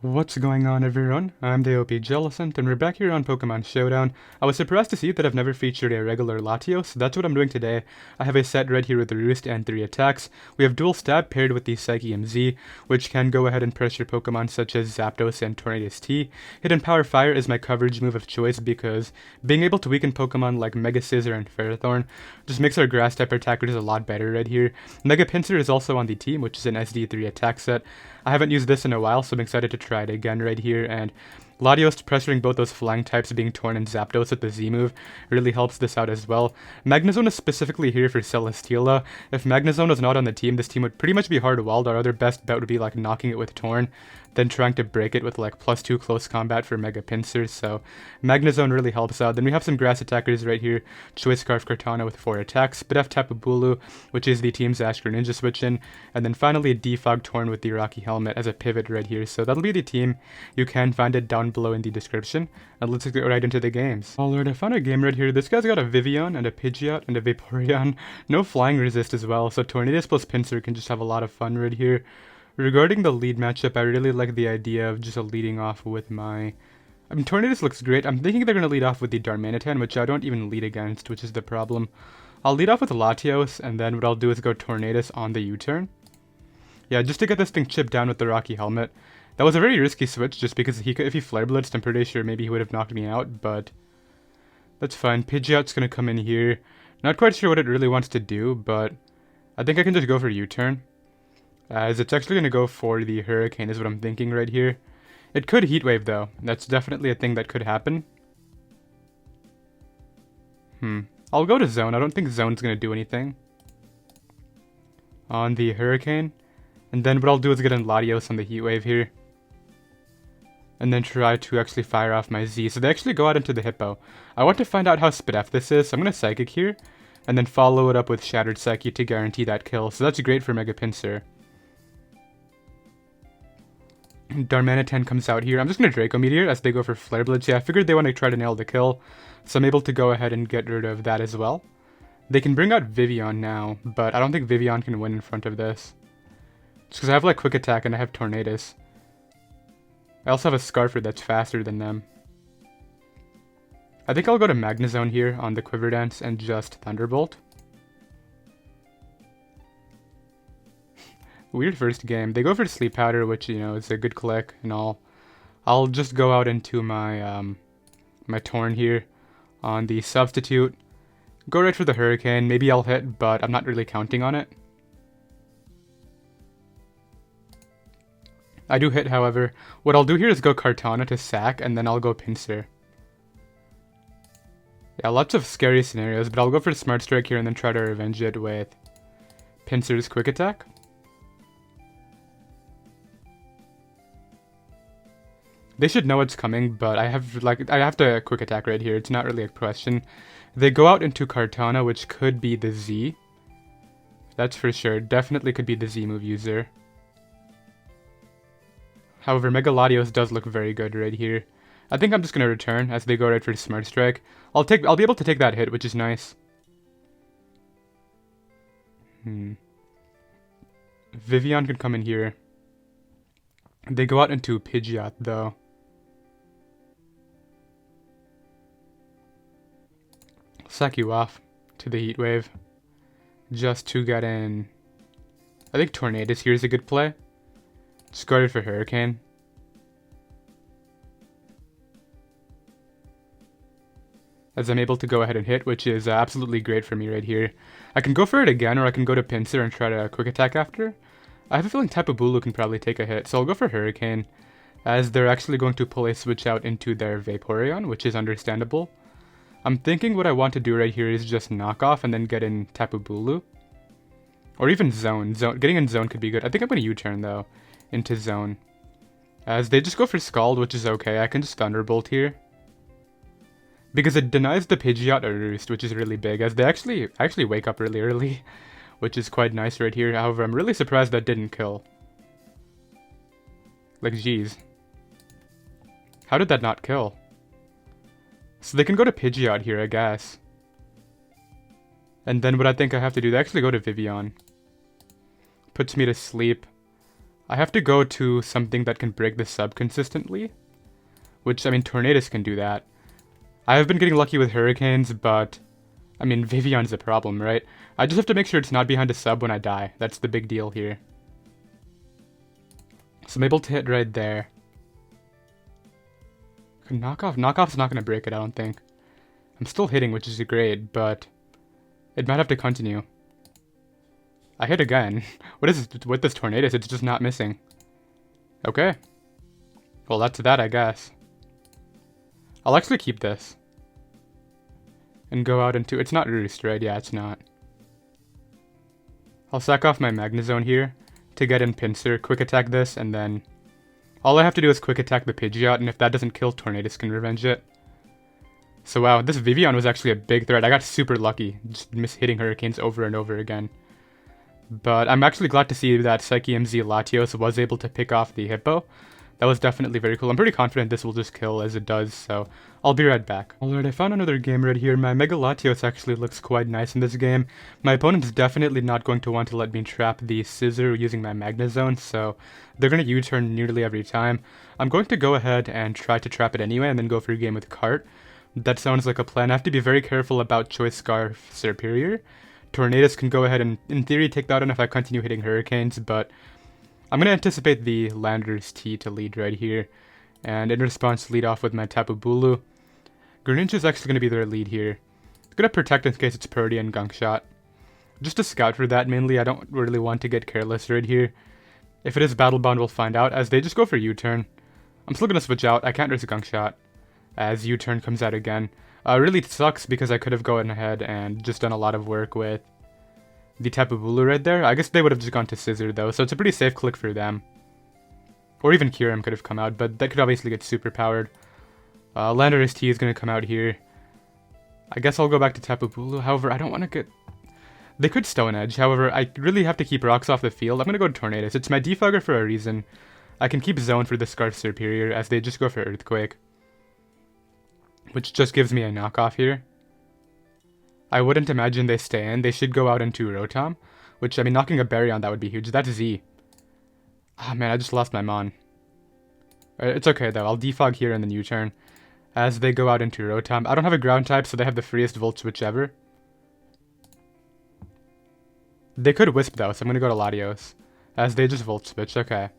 What's going on, everyone? I'm the OPJellicent, and we're back here on Pokemon Showdown. I was surprised to see that I've never featured a regular Latios, so that's what I'm doing today. I have a set right here with the Roost and 3 attacks. We have Dual Stab paired with the Psychium Z, which can go ahead and pressure Pokemon such as Zapdos and Tornadus T. Hidden Power Fire is my coverage move of choice because being able to weaken Pokemon like Mega Scizor and Ferrothorn just makes our Grass-type attackers a lot better right here. Mega Pinsir is also on the team, which is an SD3 attack set. I haven't used this in a while, so I'm excited to try it again right here, and Latios pressuring both those flying types being Torn and Zapdos with the Z move really helps this out as well. Magnezone is specifically here for Celesteela. If Magnezone was not on the team, this team would pretty much be hard-walled. Our other best bet would be like knocking it with Torn, then trying to break it with like +2 close combat for Mega Pinsir, so Magnezone really helps out. Then we have some grass attackers right here, Choice Scarf Kartana with 4 attacks, Spidef Tapu Bulu, which is the team's Ash Greninja switch-in, and then finally Defog Torn with the Rocky Helmet as a pivot right here. So that'll be the team. You can find it down below in the description, and let's get right into the games. Alright, I found a game right here. This guy's got a Vivillon and a Pidgeot and a Vaporeon, no flying resist as well, so Tornadus plus Pinsir can just have a lot of fun right here. Regarding the lead matchup, I really like the idea of just leading off with my... Tornadus looks great. I'm thinking they're going to lead off with the Darmanitan, which I don't even lead against, which is the problem. I'll lead off with Latios, and then what I'll do is go Tornadus on the U-turn. Yeah, just to get this thing chipped down with the Rocky Helmet. That was a very risky switch, just because if he Flare Blitzed, I'm pretty sure maybe he would have knocked me out, but... that's fine. Pidgeot's going to come in here. Not quite sure what it really wants to do, but... I think I can just go for U-turn. As it's actually going to go for the Hurricane is what I'm thinking right here. It could Heat Wave though. That's definitely a thing that could happen. I'll go to Zone. I don't think Zone's going to do anything on the Hurricane. And then what I'll do is get in Latios on the Heat Wave here. And then try to actually fire off my Z. So they actually go out into the Hippo. I want to find out how Spidef this is, so I'm going to Psychic here. And then follow it up with Shattered Psyche to guarantee that kill. So that's great for Mega Pinsir. Darmanitan comes out here. I'm just going to Draco Meteor as they go for Flare Blitz. Yeah, I figured they want to try to nail the kill, so I'm able to go ahead and get rid of that as well. They can bring out Vivillon now, but I don't think Vivillon can win in front of this. Just because I have like Quick Attack and I have Tornadus. I also have a Scarfer that's faster than them. I think I'll go to Magnezone here on the Quiver Dance and just Thunderbolt. Weird first game. They go for Sleep Powder, which, you know, is a good click and all. I'll just go out into my my Torn here on the Substitute. Go right for the Hurricane. Maybe I'll hit, but I'm not really counting on it. I do hit, however. What I'll do here is go Kartana to sack, and then I'll go Pinsir. Yeah, lots of scary scenarios, but I'll go for Smart Strike here and then try to revenge it with Pinsir's Quick Attack. They should know it's coming, but I have to Quick Attack right here. It's not really a question. They go out into Kartana, which could be the Z. That's for sure. Definitely could be the Z move user. However, Mega Latios does look very good right here. I think I'm just gonna return as they go right for Smart Strike. I'll be able to take that hit, which is nice. Vivillon could come in here. They go out into Pidgeot though. Sack you off to the Heat Wave. Just to get in. I think Tornadus here is a good play. Just guarded for Hurricane. As I'm able to go ahead and hit, which is absolutely great for me right here. I can go for it again, or I can go to Pinsir and try to Quick Attack after. I have a feeling Tapu Bulu can probably take a hit, so I'll go for Hurricane, as they're actually going to pull a switch out into their Vaporeon, which is understandable. I'm thinking what I want to do right here is just knock off and then get in Tapu Bulu. Or even Zone. Getting in Zone could be good. I think I'm going to U-turn, though, into Zone. As they just go for Scald, which is okay. I can just Thunderbolt here. Because it denies the Pidgeot a Roost, which is really big, as they actually wake up really early. Which is quite nice right here. However, I'm really surprised that didn't kill. Like, geez. How did that not kill? So they can go to Pidgeot here, I guess. And then what I think I have to do, they actually go to Vivillon. Puts me to sleep. I have to go to something that can break the sub consistently, which, I mean, Tornadus can do that. I have been getting lucky with Hurricanes, but, I mean, Vivion's a problem, right? I just have to make sure it's not behind a sub when I die. That's the big deal here. So I'm able to hit right there. Knockoff? Knockoff's not going to break it, I don't think. I'm still hitting, which is great, but it might have to continue. I hit again. What is it with this Tornadus? It's just not missing. Okay. Well, that's that, I guess. I'll actually keep this. And go out into... It's not Roost, right? Yeah, it's not. I'll sack off my Magnezone here to get in Pinsir, quick attack this, and then... All I have to do is quick attack the Pidgeot, and if that doesn't kill, Tornadus can revenge it. So wow, this Vivian was actually a big threat. I got super lucky, just hitting Hurricanes over and over again. But I'm actually glad to see that Psychium Z Latios was able to pick off the Hippo. That was definitely very cool. I'm pretty confident this will just kill as it does, so I'll be right back. Alright, I found another game right here. My Mega Latios actually looks quite nice in this game. My opponent's definitely not going to want to let me trap the Scissor using my Magnezone, so they're going to U-turn nearly every time. I'm going to go ahead and try to trap it anyway, and then go for a game with Cart. That sounds like a plan. I have to be very careful about Choice Scarf Superior. Tornadus can go ahead and, in theory, take that on if I continue hitting Hurricanes, but I'm going to anticipate the Landorus T to lead right here, and in response lead off with my Tapu Bulu. Greninja is actually going to be their lead here. I'm going to protect in case it's Purdy and Gunk Shot. Just to scout for that mainly, I don't really want to get careless right here. If it is Battle Bond, we'll find out, as they just go for U-turn. I'm still going to switch out, I can't risk Gunk Shot, as U-turn comes out again. Really sucks because I could have gone ahead and just done a lot of work with the Tapu Bulu right there. I guess they would have just gone to Scissor though, so it's a pretty safe click for them. Or even Kyurem could have come out, but that could obviously get super powered. Landorus T is going to come out here. I guess I'll go back to Tapu Bulu, however, I don't want to get... They could Stone Edge, however, I really have to keep rocks off the field. I'm going to go to Tornadus. It's my defogger for a reason. I can keep Zone for the Scarf Superior, as they just go for Earthquake. Which just gives me a knockoff here. I wouldn't imagine they stay in. They should go out into Rotom. Which, I mean, knocking a berry on that would be huge. That's Z. Ah, man, I just lost my Mon. It's okay, though. I'll defog here and then U-turn. As they go out into Rotom. I don't have a ground type, so they have the freest Volt Switch ever. They could Wisp, though, so I'm going to go to Latios. As they just Volt Switch. Okay.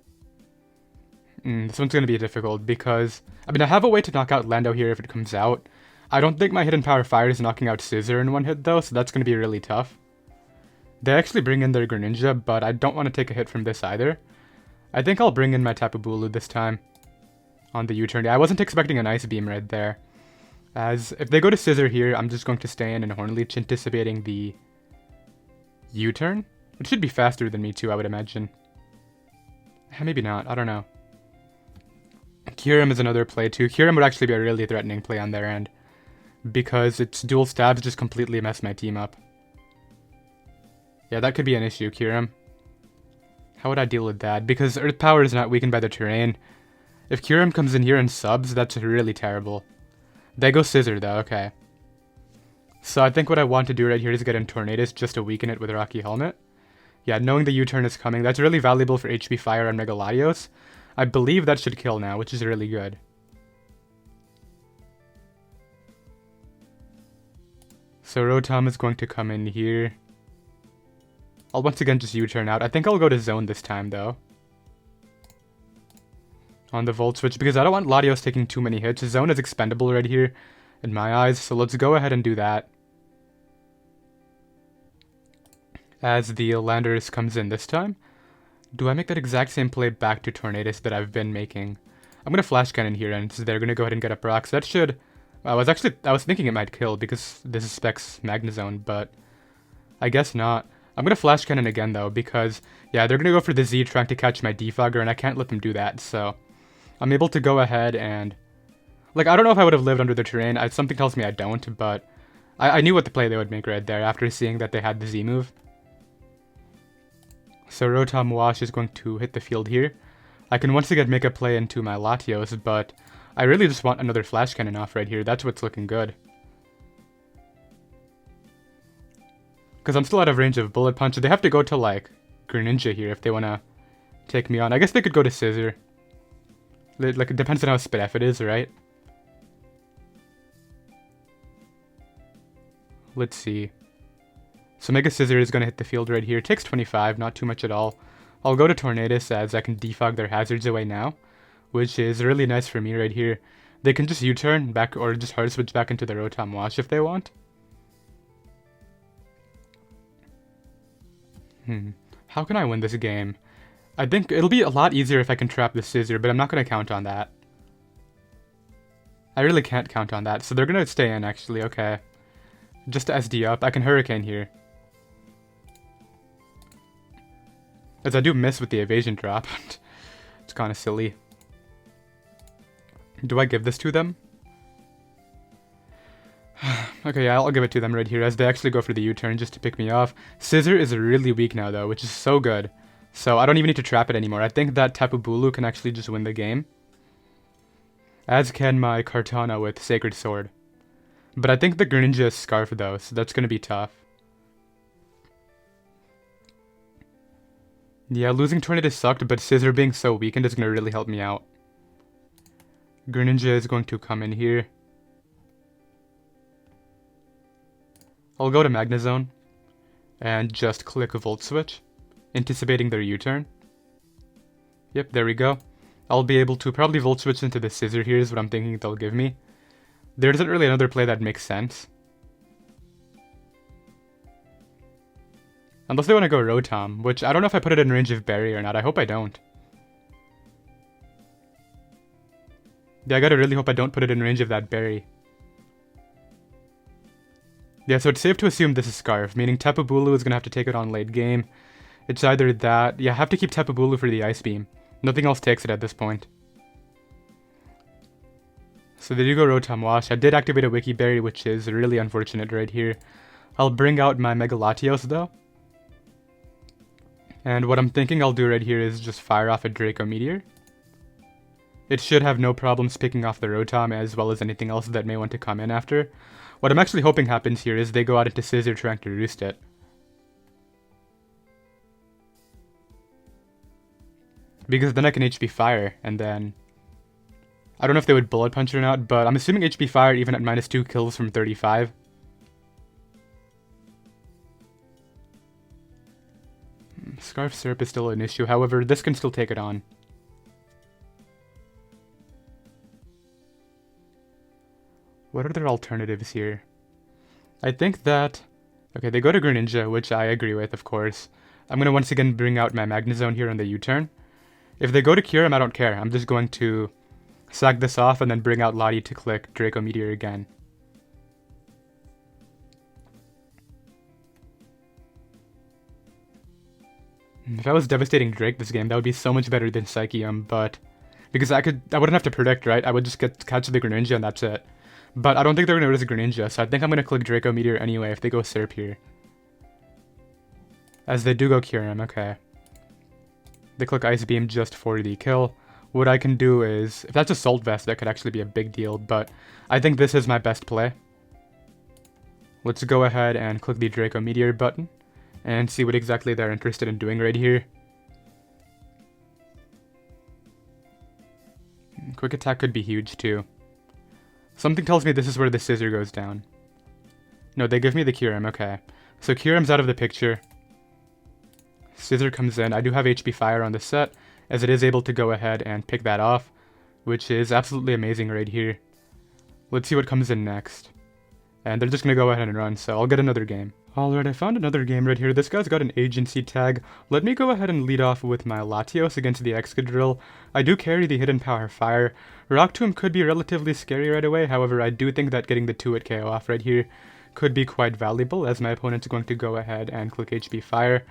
This one's going to be difficult because... I mean, I have a way to knock out Lando here if it comes out. I don't think my Hidden Power Fire is knocking out Scissor in one hit, though, so that's going to be really tough. They actually bring in their Greninja, but I don't want to take a hit from this either. I think I'll bring in my Tapu Bulu this time. On the U-turn. Yeah, I wasn't expecting an Ice Beam right there. As if they go to Scissor here, I'm just going to stay in and Hornleech, anticipating the U-turn. It should be faster than me too, I would imagine. Maybe not, I don't know. Kyurem is another play too. Kyurem would actually be a really threatening play on their end, because its dual stabs just completely mess my team up. Yeah, that could be an issue, Kyurem. How would I deal with that? Because Earth Power is not weakened by the terrain. If Kyurem comes in here and subs, that's really terrible. They go Scissor though, okay. So I think what I want to do right here is get in Tornadus just to weaken it with Rocky Helmet. Yeah, knowing the U-turn is coming, that's really valuable for HP Fire on Mega Latios. I believe that should kill now, which is really good. So Rotom is going to come in here. I'll once again just U-turn out. I think I'll go to Zone this time though. On the Volt Switch, because I don't want Latios taking too many hits. Zone is expendable right here in my eyes, so let's go ahead and do that. As the Landorus comes in this time. Do I make that exact same play back to Tornadus that I've been making? I'm going to Flash Cannon here, and they're going to go ahead and get up rocks. That should... I was thinking it might kill, because this is Specs Magnezone, but I guess not. I'm going to Flash Cannon again, though, because, yeah, they're going to go for the Z trying to catch my Defogger, and I can't let them do that, so I'm able to go ahead and... Like, I don't know if I would have lived under the terrain. Something tells me I don't, but I knew what the play they would make right there after seeing that they had the Z move. So Rotom Wash is going to hit the field here. I can once again make a play into my Latios, but I really just want another Flash Cannon off right here. That's what's looking good. Because I'm still out of range of Bullet Punch. They have to go to, like, Greninja here if they want to take me on. I guess they could go to Scissor. Like, it depends on how spit F it is, right? Let's see. So Mega Scissor is going to hit the field right here. Takes 25, not too much at all. I'll go to Tornadus as I can defog their hazards away now, which is really nice for me right here. They can just U-turn back or just hard switch back into the Rotom Wash if they want. How can I win this game? I think it'll be a lot easier if I can trap the Scissor, but I'm not going to count on that. I really can't count on that, so they're going to stay in actually, okay. Just to SD up, I can Hurricane here. As I do miss with the evasion drop. It's kind of silly. Do I give this to them? Okay, yeah, I'll give it to them right here as they actually go for the U-turn just to pick me off. Scissor is really weak now though, which is so good. So I don't even need to trap it anymore. I think that Tapu Bulu can actually just win the game. As can my Kartana with Sacred Sword. But I think the Greninja is Scarf though, so that's going to be tough. Yeah, losing Tornadus sucked, but Scissor being so weakened is going to really help me out. Greninja is going to come in here. I'll go to Magnezone and just click Volt Switch, anticipating their U-turn. Yep, there we go. I'll be able to probably Volt Switch into the Scissor here is what I'm thinking they'll give me. There isn't really another play that makes sense. Unless they want to go Rotom, which I don't know if I put it in range of Berry or not. I hope I don't. Yeah, I gotta really hope I don't put it in range of that Berry. Yeah, so it's safe to assume this is Scarf, meaning Tapu Bulu is gonna have to take it on late game. It's either that... Yeah, I have to keep Tapu Bulu for the Ice Beam. Nothing else takes it at this point. So they do go Rotom Wash. I did activate a Wiki Berry, which is really unfortunate right here. I'll bring out my Mega Latios though. And what I'm thinking I'll do right here is just fire off a Draco Meteor. It should have no problems picking off the Rotom as well as anything else that may want to come in after. What I'm actually hoping happens here is they go out into Scissor trying to roost it. Because then I can HP Fire, and then... I don't know if they would Bullet Punch or not, but I'm assuming HP Fire even at -2 kills from 35. Scarf Syrup is still an issue, however, this can still take it on. What are their alternatives here? I think that... Okay, they go to Greninja, which I agree with, of course. I'm going to once again bring out my Magnezone here on the U-turn. If they go to Kyurem, I don't care. I'm just going to sack this off and then bring out Lottie to click Draco Meteor again. If I was devastating Drake this game, that would be so much better than Psychium, but... Because I wouldn't have to predict, right? I would just catch the Greninja and that's it. But I don't think they're going to risk Greninja, so I think I'm going to click Draco Meteor anyway if they go Serp here. As they do go Kyurem, okay. They click Ice Beam just for the kill. What I can do is... If that's Assault Vest, that could actually be a big deal, but I think this is my best play. Let's go ahead and click the Draco Meteor button and see what exactly they're interested in doing right here. Quick Attack could be huge too. Something tells me this is where the Scissor goes down. No, they give me the Kyurem, okay. So Kyurem's out of the picture. Scissor comes in. I do have HP Fire on the set, as it is able to go ahead and pick that off, which is absolutely amazing right here. Let's see what comes in next. And they're just going to go ahead and run, so I'll get another game. Alright, I found another game right here. This guy's got an agency tag. Let me go ahead and lead off with my Latios against the Excadrill. I do carry the Hidden Power Fire. Rock Tomb could be relatively scary right away, however I do think that getting the 2-hit KO off right here could be quite valuable, as my opponent's going to go ahead and click HP Fire.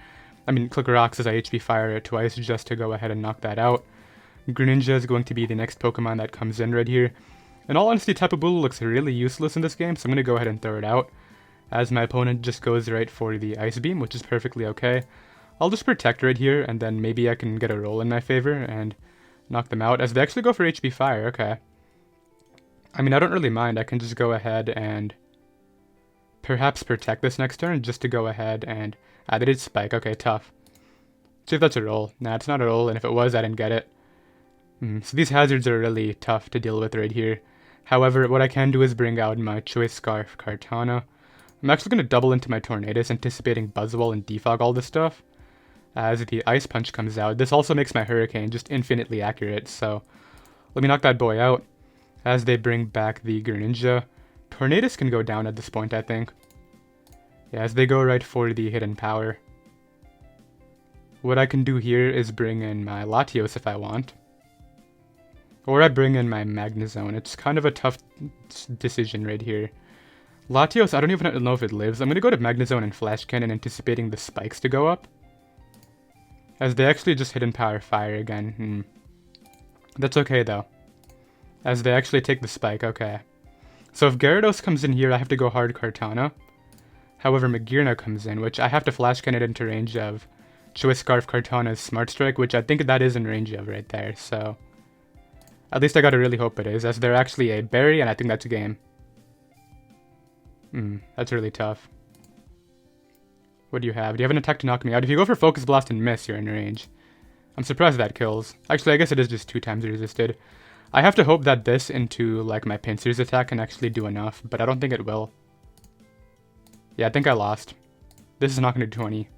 I mean, click Rocks as I HP Fire it twice just to go ahead and knock that out. Greninja is going to be the next Pokemon that comes in right here. In all honesty, Tapu Bulu looks really useless in this game, so I'm going to go ahead and throw it out, as my opponent just goes right for the Ice Beam, which is perfectly okay. I'll just Protect right here, and then maybe I can get a roll in my favor and knock them out, as they actually go for HP Fire, okay. I mean, I don't really mind. I can just go ahead and perhaps Protect this next turn just to go ahead and... they did Spike, okay, tough. See if that's a roll. Nah, it's not a roll, and if it was, I didn't get it. So these hazards are really tough to deal with right here. However, what I can do is bring out my Choice Scarf Kartana. I'm actually going to double into my Tornadus, anticipating Buzzwole and Defog all this stuff. As the Ice Punch comes out, this also makes my Hurricane just infinitely accurate, so let me knock that boy out. As they bring back the Greninja, Tornadus can go down at this point, I think. Yeah, as they go right for the Hidden Power. What I can do here is bring in my Latios if I want. Or I bring in my Magnezone. It's kind of a tough decision right here. Latios, I don't even know if it lives. I'm going to go to Magnezone and Flash Cannon, anticipating the spikes to go up. As they actually just Hidden Power Fire again. That's okay though. As they actually take the spike, okay. So if Gyarados comes in here, I have to go hard Kartana. However, Magearna comes in, which I have to Flash Cannon into range of Choice Scarf Kartana's Smart Strike, which I think that is in range of right there, so at least I gotta really hope it is, as they're actually a berry, and I think that's a game. That's really tough. What do you have? Do you have an attack to knock me out? If you go for Focus Blast and miss, you're in range. I'm surprised that kills. Actually, I guess it is just 2 times resisted. I have to hope that this into, like, my Pinsir's attack can actually do enough, but I don't think it will. Yeah, I think I lost. This is not going to do 20.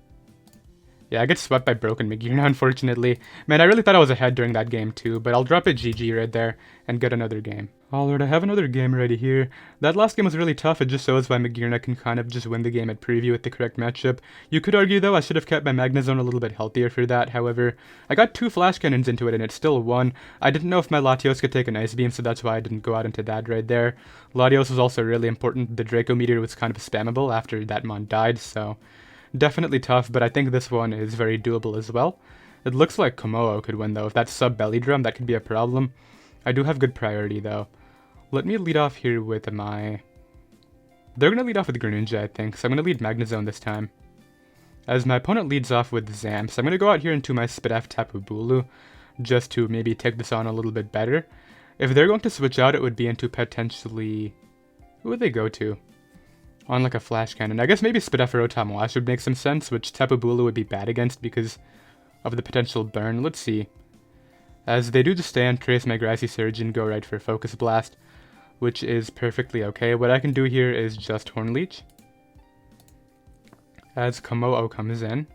Yeah, I get swept by Broken Magearna, unfortunately. Man, I really thought I was ahead during that game too, but I'll drop a GG right there and get another game. Alright, I have another game ready here. That last game was really tough. It just shows why Magearna can kind of just win the game at preview with the correct matchup. You could argue, though, I should have kept my Magnezone a little bit healthier for that. However, I got 2 Flash Cannons into it and it still won. I didn't know if my Latios could take an Ice Beam, so that's why I didn't go out into that right there. Latios was also really important. The Draco Meteor was kind of spammable after that Mon died, so definitely tough, but I think this one is very doable as well. It looks like Kommo-o could win, though. If that's sub-Belly Drum, that could be a problem. I do have good priority, though. Let me lead off here with my... They're going to lead off with Greninja, I think, so I'm going to lead Magnezone this time. As my opponent leads off with Zam, so I'm going to go out here into my Spidef Tapu Bulu, just to maybe take this on a little bit better. If they're going to switch out, it would be into potentially... Who would they go to? On like a Flash Cannon. I guess maybe Spidef or Otamwash would make some sense, which Tapu Bulu would be bad against because of the potential burn. Let's see. As they do just stay on Trace, my Grassy Surge and go right for Focus Blast, which is perfectly okay. What I can do here is just Horn Leech. As Kommo-o comes in.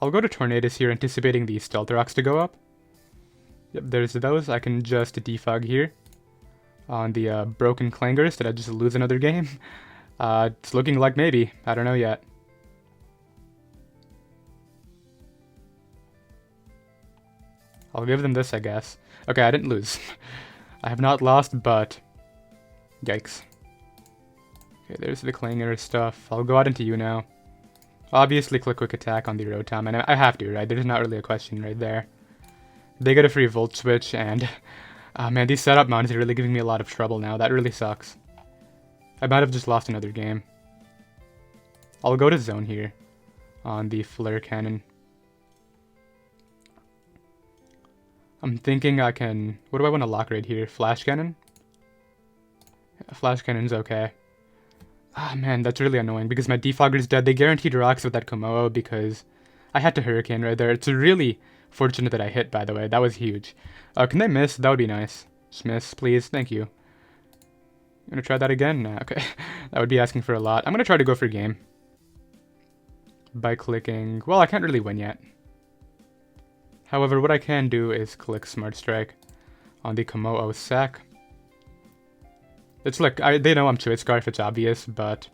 I'll go to Tornadus here, anticipating the Stealth Rocks to go up. Yep, there's those. I can just defog here. On the Broken Clangers. Did I just lose another game? It's looking like maybe. I don't know yet. I'll give them this, I guess. Okay, I didn't lose. I have not lost, but... Yikes. Okay, there's the Clanger stuff. I'll go out into you now. Obviously, click Quick Attack on the Rotom, and I have to, right? There's not really a question right there. They get a free Volt Switch, and... man, these setup mounts are really giving me a lot of trouble now. That really sucks. I might have just lost another game. I'll go to Zone here on the Flare Cannon. I'm thinking I can... What do I want to lock right here? Flash Cannon? Yeah, Flash Cannon's okay. Ah, man, that's really annoying because my Defogger's dead. They guaranteed rocks with that Kommo-o because I had to Hurricane right there. It's really fortunate that I hit, by the way. That was huge. Can they miss? That would be nice. Just miss, please. Thank you. I'm gonna try that again? Nah, okay. That would be asking for a lot. I'm gonna try to go for game. By clicking... Well, I can't really win yet. However, what I can do is click Smart Strike on the Kommo-o sack. It's like, they know I'm Choice Scarf, it's obvious, but...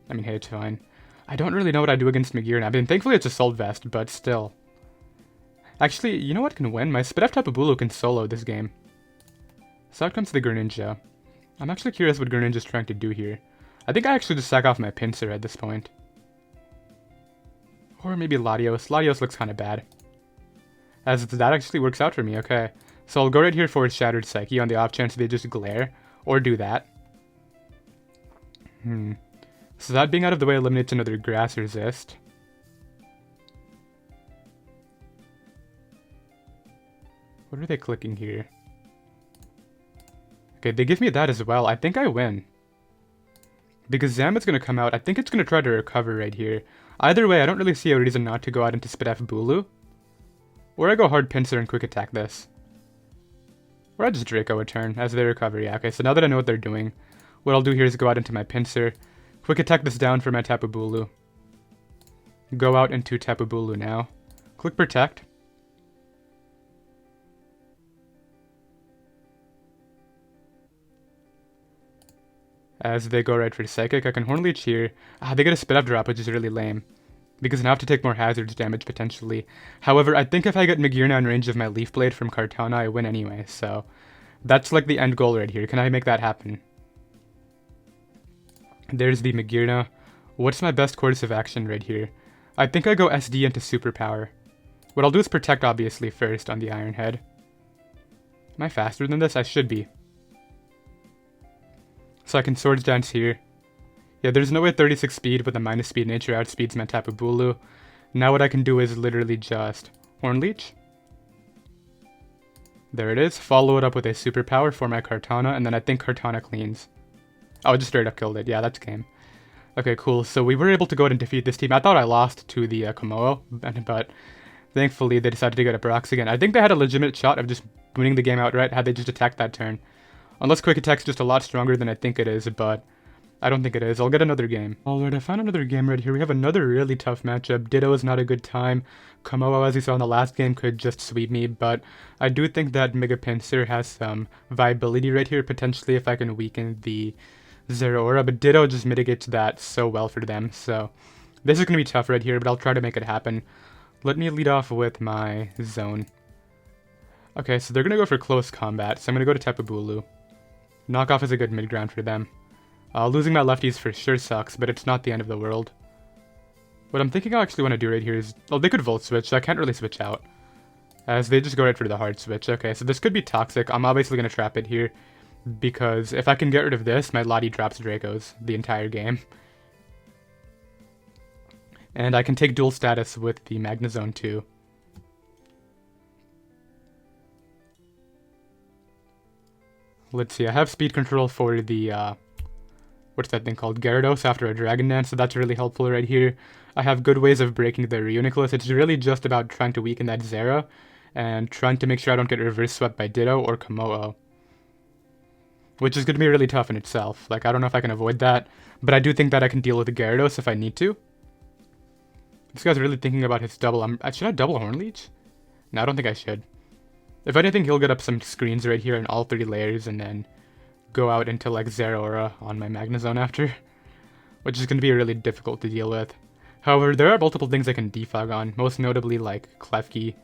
I mean, hey, it's fine. I don't really know what I do against Magearna. I mean, thankfully it's Assault Vest, but still. Actually, you know what can win? My Spidef Tapu Bulu can solo this game. So out comes the Greninja. I'm actually curious what Greninja's trying to do here. I think I actually just sack off my Pinsir at this point. Or maybe Latios. Latios looks kind of bad. As that actually works out for me, okay. So I'll go right here for Shattered Psyche on the off chance they just glare. Or do that. So that being out of the way eliminates another Grass Resist. What are they clicking here? Okay, they give me that as well. I think I win. Because Zamet's going to come out. I think it's going to try to recover right here. Either way, I don't really see a reason not to go out into Spidef Bulu. Or I go hard Pinsir and quick attack this. Or I just Draco a turn as they recover. Yeah, okay, so now that I know what they're doing, what I'll do here is go out into my Pinsir, quick attack this down for my Tapu Bulu. Go out into Tapu Bulu now. Click Protect. As they go right for Psychic, I can Horn Leech here. They get a Spit Up drop, which is really lame. Because I have to take more Hazards damage, potentially. However, I think if I get Meteor in range of my Leaf Blade from Kartana, I win anyway, so... That's like the end goal right here. Can I make that happen? There's the Meteor. What's my best course of action right here? I think I go SD into Superpower. What I'll do is Protect, obviously, first on the Iron Head. Am I faster than this? I should be. So I can Swords Dance here. Yeah, there's no way 36 speed with a minus speed nature outspeeds my Tapu Bulu. Now what I can do is literally just Horn Leech. There it is. Follow it up with a Superpower for my Kartana, and then I think Kartana cleans. Oh, it just straight up killed it. Yeah, that's game. Okay, cool. So we were able to go ahead and defeat this team. I thought I lost to the Kommo-o, but thankfully they decided to get a Brox again. I think they had a legitimate shot of just winning the game outright had they just attacked that turn. Unless Quick Attack's just a lot stronger than I think it is, but I don't think it is. I'll get another game. Alright, I found another game right here. We have another really tough matchup. Ditto is not a good time. Kommo-o, as you saw in the last game, could just sweep me, but I do think that Mega Pinsir has some viability right here, potentially if I can weaken the Zero Aura, but Ditto just mitigates that so well for them, so this is going to be tough right here, but I'll try to make it happen. Let me lead off with my Zone. Okay, so they're going to go for close combat, so I'm going to go to Tapu Bulu. Knockoff is a good mid-ground for them. Losing my lefties for sure sucks, but it's not the end of the world. What I'm thinking I actually want to do right here is... Oh, they could Volt Switch, so I can't really switch out. As they just go right for the Hard Switch. Okay, so this could be toxic. I'm obviously going to trap it here. Because if I can get rid of this, my Lottie drops Dracos the entire game. And I can take dual status with the Magnezone too. Let's see, I have speed control for the, what's that thing called? Gyarados after a Dragon Dance, so that's really helpful right here. I have good ways of breaking the Reuniclus. It's really just about trying to weaken that Zera, and trying to make sure I don't get reverse swept by Ditto or Kommo-o. Which is going to be really tough in itself. Like, I don't know if I can avoid that, but I do think that I can deal with the Gyarados if I need to. This guy's really thinking about his double. Should I double Horn Leech? No, I don't think I should. If anything, he'll get up some screens right here in all 3 layers and then go out into like Zero Aura on my Magnezone after. Which is going to be really difficult to deal with. However, there are multiple things I can defog on, most notably like Klefki.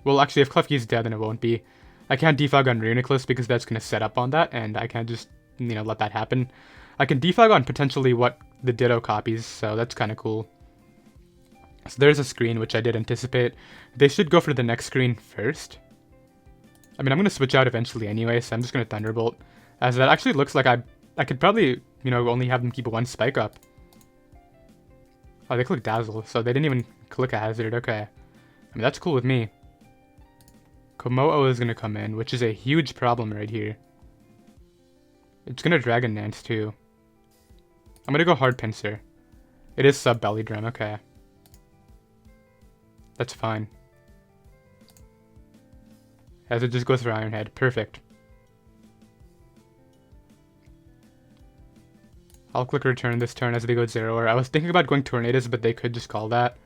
Well, actually, if Klefki's dead, then it won't be. I can't defog on Reuniclus because that's going to set up on that, and I can't just, you know, let that happen. I can defog on potentially what the Ditto copies, so that's kind of cool. So there's a screen, which I did anticipate. They should go for the next screen first. I mean, I'm going to switch out eventually anyway, so I'm just going to Thunderbolt. As that actually looks like I could probably, you know, only have them keep 1 Spike Up. Oh, they clicked Dazzle, so they didn't even click a Hazard, okay. I mean, that's cool with me. Kommo-o is going to come in, which is a huge problem right here. It's going to Dragon Dance too. I'm going to go Hard Pinsir. It is sub Belly Drum, okay. That's fine. As it just goes for Iron Head, perfect. I'll click Return this turn as they go Zero Aura. I was thinking about going Tornadus, but they could just call that.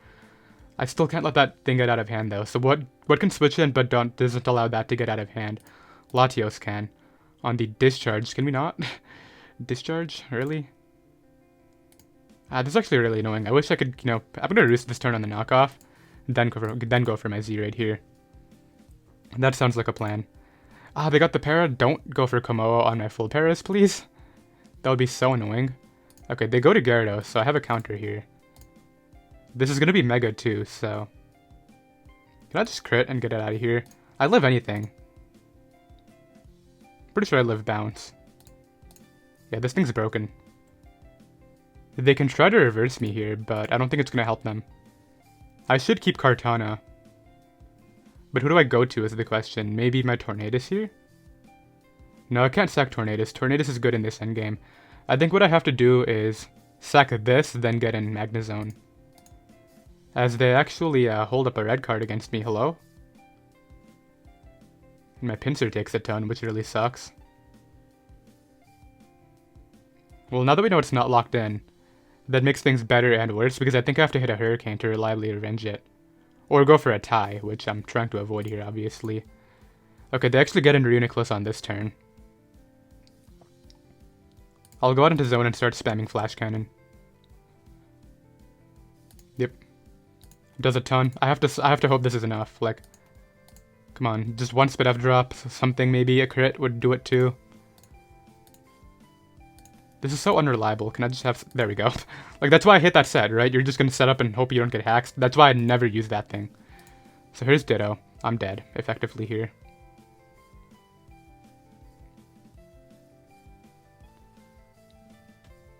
I still can't let that thing get out of hand though. So what can switch in but doesn't allow that to get out of hand? Latios can. On the Discharge, can we not? Discharge? Really? This is actually really annoying. I wish I could, you know, I'm gonna Roost this turn on the knockoff, then go for my Z right here. That sounds like a plan. They got the para. Don't go for Kommo-o on my full paras, please. That would be so annoying. Okay, they go to Gyarados, so I have a counter here. This is going to be Mega too, so... Can I just crit and get it out of here? I live anything. Pretty sure I live Bounce. Yeah, this thing's broken. They can try to reverse me here, but I don't think it's going to help them. I should keep Kartana. But who do I go to is the question. Maybe my Tornadus here? No, I can't sack Tornadus. Tornadus is good in this endgame. I think what I have to do is sack this, then get in Magnezone. As they actually hold up a red card against me. Hello? And my Pinsir takes a ton, which really sucks. Well, now that we know it's not locked in, that makes things better and worse, because I think I have to hit a Hurricane to reliably revenge it. Or go for a tie, which I'm trying to avoid here, obviously. Okay, they actually get into Reuniclus on this turn. I'll go out into zone and start spamming Flash Cannon. Yep. Does a ton. I have to hope this is enough. Like, come on, just one Spit F drop, something maybe, a crit would do it too. This is so unreliable. Can I just have... There we go. Like, that's why I hit that set, right? You're just gonna set up and hope you don't get hacked. That's why I never use that thing. So here's Ditto. I'm dead, effectively, here.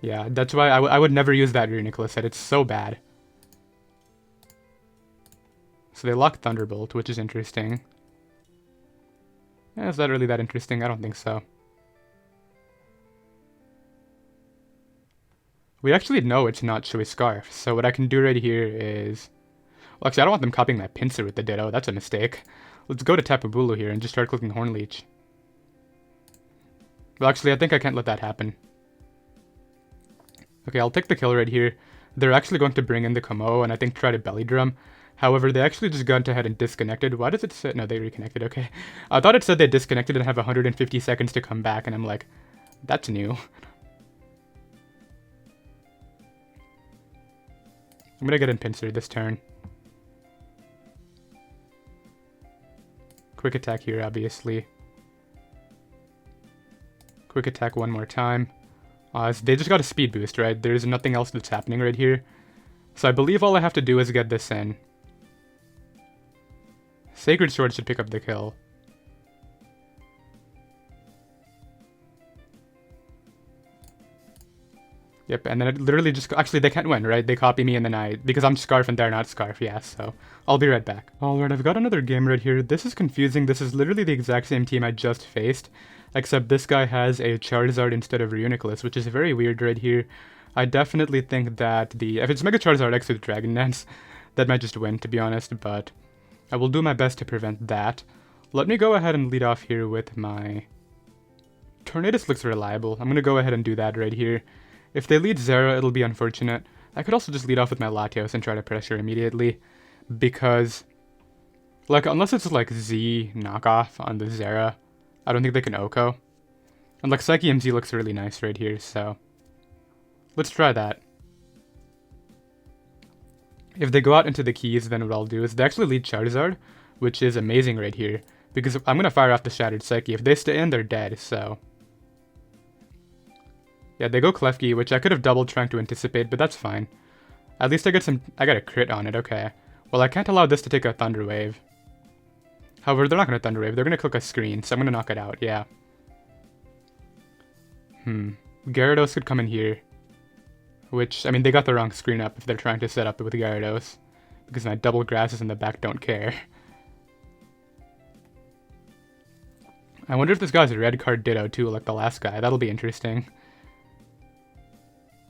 Yeah, that's why I would never use that Reuniclus set. It's so bad. So they lock Thunderbolt, which is interesting. Is that really that interesting? I don't think so. We actually know it's not Choice Scarf, so what I can do right here is... Well, actually, I don't want them copying my Pinsir with the Ditto. That's a mistake. Let's go to Tapu Bulu here and just start clicking Horn Leech. Well, actually, I think I can't let that happen. Okay, I'll take the kill right here. They're actually going to bring in the Kommo-o and I think try to Belly Drum. However, they actually just got ahead and disconnected. Why does it say... No, they reconnected, okay. I thought it said they disconnected and have 150 seconds to come back, and I'm like, that's new. I'm gonna get in Pinsir this turn. Quick attack here, obviously. Quick attack one more time. They just got a speed boost, right? There's nothing else that's happening right here. So I believe all I have to do is get this in. Sacred Sword should pick up the kill. Yep, and then it literally just... Actually, they can't win, right? They copy me and then because I'm Scarf and they're not Scarf, yeah, so... I'll be right back. Alright, I've got another game right here. This is confusing. This is literally the exact same team I just faced. Except this guy has a Charizard instead of Reuniclus, which is very weird right here. I definitely think that if it's Mega Charizard X with Dragon Dance, that might just win, to be honest, but... I will do my best to prevent that. Let me go ahead and lead off here with my... Tornadus looks reliable. I'm gonna go ahead and do that right here. If they lead Zera, it'll be unfortunate. I could also just lead off with my Latios and try to pressure immediately. Because... Like, unless it's like Z knockoff on the Zera, I don't think they can OHKO. And like Psychium Z looks really nice right here, so... Let's try that. If they go out into the keys, then what I'll do is they actually lead Charizard, which is amazing right here. Because I'm going to fire off the Shattered Psyche. If they stay in, they're dead, so... Yeah, they go Klefki, which I could have double trying to anticipate, but that's fine. At least I got a crit on it, okay. Well, I can't allow this to take a Thunder Wave. However, they're not going to Thunder Wave, they're going to click a screen, so I'm going to knock it out, yeah. Gyarados could come in here. Which, I mean, they got the wrong screen up if they're trying to set up with Gyarados. Because my double grasses in the back don't care. I wonder if this guy's a red card Ditto too, like the last guy. That'll be interesting.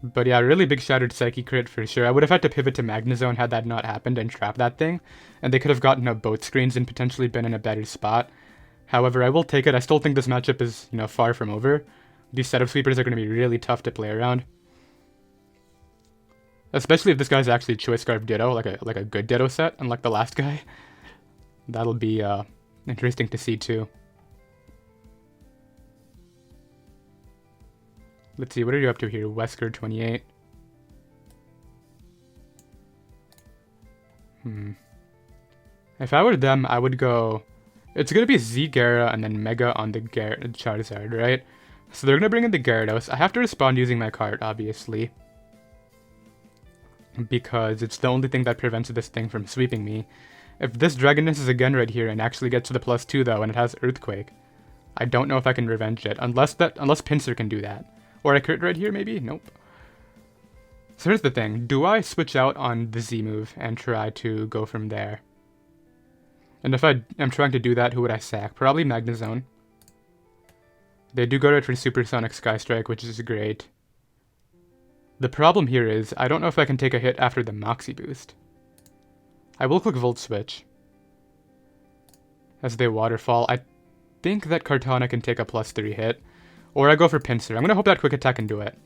But yeah, really big Shattered Psyche crit for sure. I would have had to pivot to Magnezone had that not happened and trap that thing. And they could have gotten up both screens and potentially been in a better spot. However, I will take it. I still think this matchup is, far from over. These setup sweepers are going to be really tough to play around. Especially if this guy's actually Choice Scarf Ditto, like a good Ditto set, unlike the last guy. That'll be interesting to see too. Let's see, what are you up to here? Wesker 28. If I were them, I would go... It's going to be Z-Gara and then Mega on the Charizard, right? So they're going to bring in the Gyarados. I have to respond using my card, obviously. Because it's the only thing that prevents this thing from sweeping me. If this Dragoness is again right here and actually gets to the +2 though, and it has Earthquake, I don't know if I can revenge it. Unless Pinsir can do that. Or I crit right here, maybe? Nope. So here's the thing. Do I switch out on the Z move and try to go from there? And if I am trying to do that, who would I sack? Probably Magnezone. They do go right for Supersonic Sky Strike, which is great. The problem here is, I don't know if I can take a hit after the Moxie boost. I will click Volt Switch. As they waterfall, I think that Kartana can take a +3 hit. Or I go for Pinsir. I'm gonna hope that Quick Attack can do it.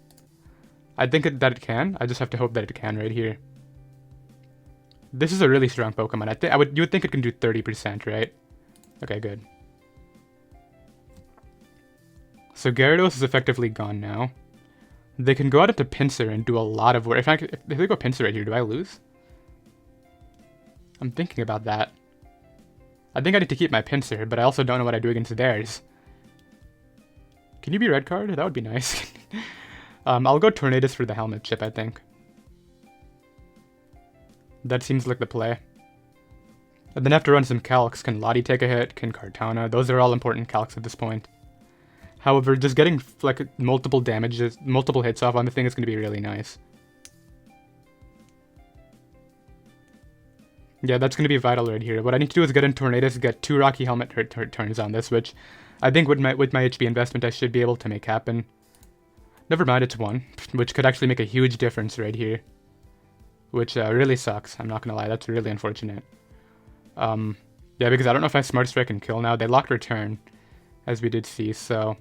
I think that it can. I just have to hope that it can right here. This is a really strong Pokemon. You would think it can do 30%, right? Okay, good. So Gyarados is effectively gone now. They can go out into Pinsir and do a lot of work. In fact, if they go Pinsir right here, do I lose? I'm thinking about that. I think I need to keep my Pinsir, but I also don't know what I do against theirs. Can you be red card? That would be nice. I'll go Tornadus for the helmet chip, I think. That seems like the play. And then after run some calcs, can Lottie take a hit? Can Kartana? Those are all important calcs at this point. However, just getting like multiple hits off on the thing is going to be really nice. Yeah, that's going to be vital right here. What I need to do is get in Tornadus, get 2 Rocky Helmet turns on this, which I think with my HP investment I should be able to make happen. Never mind, it's 1, which could actually make a huge difference right here. Which really sucks, I'm not going to lie, that's really unfortunate. Yeah, because I don't know if I Smart Strike and kill now. They locked Return, as we did see, so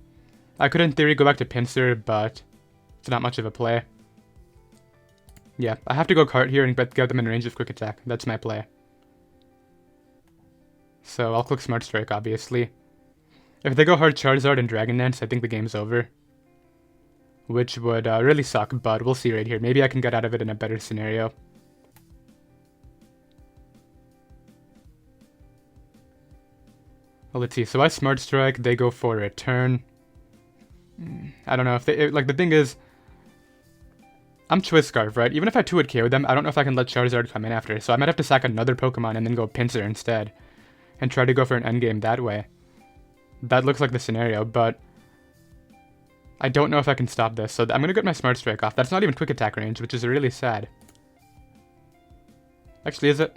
I could in theory go back to Pinsir, but it's not much of a play. Yeah, I have to go Cart here and get them in range of Quick Attack. That's my play. So I'll click Smart Strike, obviously. If they go hard Charizard and Dragon Dance, I think the game's over. Which would really suck, but we'll see right here. Maybe I can get out of it in a better scenario. Well, let's see. So I Smart Strike, they go for a turn. I don't know if they... Like, the thing is... I'm Choice Scarf, right? Even if I 2-hit KO them, I don't know if I can let Charizard come in after. So I might have to sack another Pokemon and then go Pinsir instead. And try to go for an endgame that way. That looks like the scenario, but... I don't know if I can stop this, so I'm going to get my Smart Strike off. That's not even Quick Attack range, which is really sad. Actually, is it?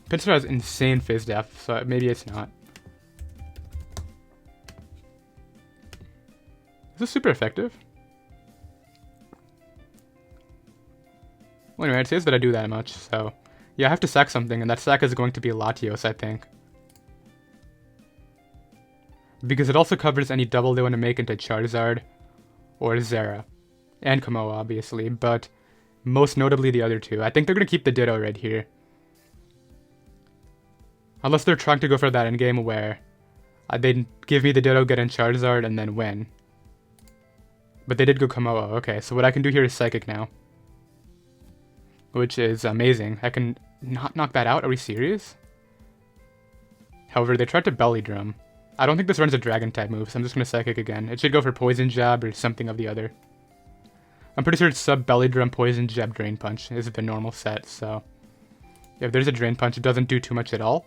Pinsir has insane phase depth, so maybe it's not. Is this super effective? Well, anyway, it says that I do that much, so... Yeah, I have to sack something, and that sack is going to be Latios, I think. Because it also covers any double they want to make into Charizard or Zera. And Kommo-o, obviously, but most notably the other two. I think they're going to keep the Ditto right here. Unless they're trying to go for that endgame where they give me the Ditto, get in Charizard, and then win. But they did go Kommo-o. Okay, so what I can do here is Psychic now. Which is amazing. I can not knock that out? Are we serious? However, they tried to Belly Drum. I don't think this runs a Dragon-type move, so I'm just going to Psychic again. It should go for Poison Jab or something of the other. I'm pretty sure it's Belly Drum, Poison Jab, Drain Punch is the normal set, so... If there's a Drain Punch, it doesn't do too much at all.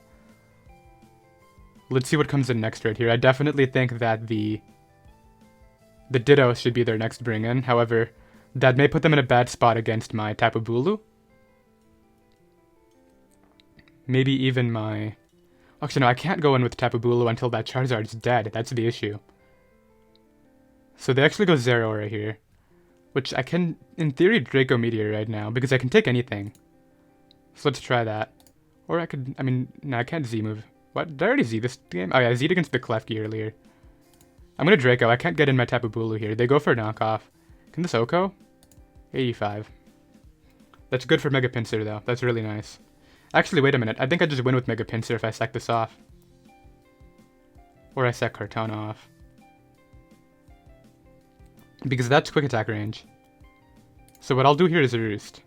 Let's see what comes in next right here. I definitely think that the Ditto should be their next bring-in. However, that may put them in a bad spot against my Tapu Bulu. Maybe even my... Actually, no, I can't go in with Tapu Bulu until that Charizard's dead. That's the issue. So they actually go Zero right here. Which I can, in theory, Draco Meteor right now, because I can take anything. So let's try that. Or I could, no, I can't Z-move. What? Did I already Z this game? Oh yeah, I Z'd against the Klefki earlier. I'm gonna Draco. I can't get in my Tapu Bulu here. They go for a knockoff. Can this Oko? 85. That's good for Mega Pinsir, though. That's really nice. Actually, wait a minute. I think I just win with Mega Pinsir if I sack this off. Or I sack Kartana off. Because that's Quick Attack range. So what I'll do here is Roost.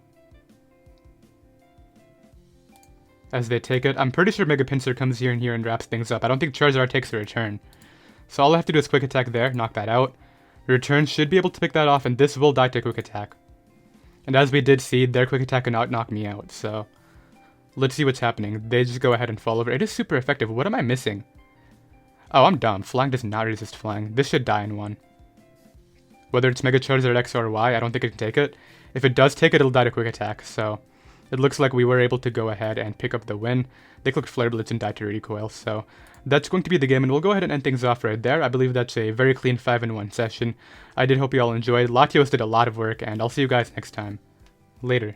As they take it. I'm pretty sure Mega Pinsir comes here and wraps things up. I don't think Charizard takes a return. So all I have to do is Quick Attack there, knock that out. Return should be able to pick that off, and this will die to Quick Attack. And as we did see, their Quick Attack can knock me out, so... Let's see what's happening. They just go ahead and fall over. It is super effective. What am I missing? Oh, I'm dumb. Flying does not resist flying. This should die in one. Whether it's Mega Charizard X or Y, I don't think it can take it. If it does take it, it'll die to Quick Attack, so... it looks like we were able to go ahead and pick up the win. They clicked Flare Blitz and died to Recoil, so that's going to be the game, and we'll go ahead and end things off right there. I believe that's a very clean 5-in-1 session. I did hope you all enjoyed. Latios did a lot of work, and I'll see you guys next time. Later.